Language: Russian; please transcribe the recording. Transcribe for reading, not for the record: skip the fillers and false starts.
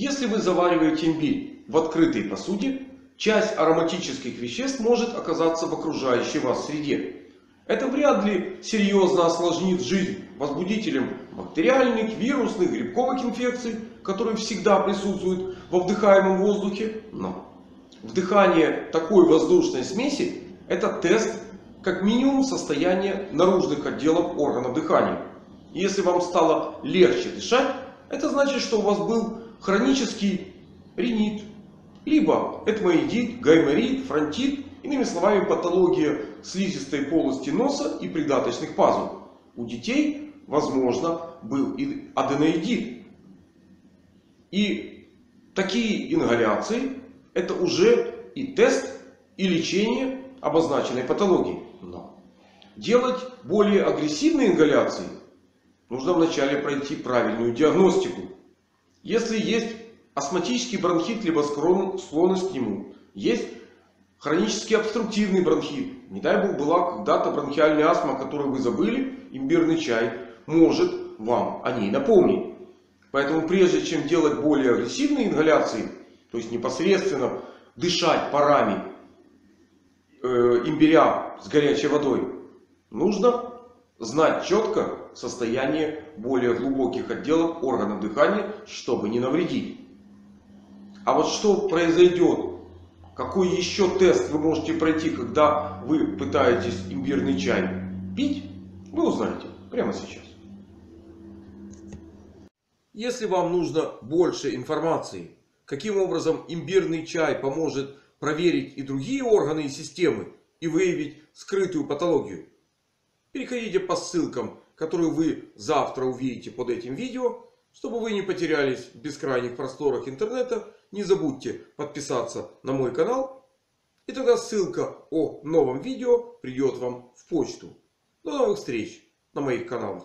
Если вы завариваете имбирь в открытой посуде, часть ароматических веществ может оказаться в окружающей вас среде. Это вряд ли серьезно осложнит жизнь возбудителям бактериальных, вирусных, грибковых инфекций, которые всегда присутствуют во вдыхаемом воздухе. Но вдыхание такой воздушной смеси — это тест как минимум состояния наружных отделов органов дыхания. И если вам стало легче дышать, это значит, что у вас был хронический ринит, либо этмоидит, гайморит, фронтит, иными словами патология слизистой полости носа и придаточных пазух. У детей, возможно, был и аденоидит. И такие ингаляции — это уже и тест, и лечение обозначенной патологии. Но делать более агрессивные ингаляции нужно вначале пройти правильную диагностику. Если есть астматический бронхит, либо склонность к нему, есть хронический обструктивный бронхит, не дай бог была когда-то бронхиальная астма, о которой вы забыли, имбирный чай может вам о ней напомнить. Поэтому прежде чем делать более агрессивные ингаляции, то есть непосредственно дышать парами имбиря с горячей водой, нужно знать четко состояние более глубоких отделов органов дыхания, чтобы не навредить. А вот что произойдет, какой еще тест вы можете пройти, когда вы пытаетесь имбирный чай пить, вы узнаете прямо сейчас. Если вам нужно больше информации, каким образом имбирный чай поможет проверить и другие органы и системы и выявить скрытую патологию, переходите по ссылкам, которые вы завтра увидите под этим видео. Чтобы вы не потерялись в бескрайних просторах интернета, не забудьте подписаться на мой канал. И тогда ссылка о новом видео придет вам в почту. До новых встреч на моих каналах.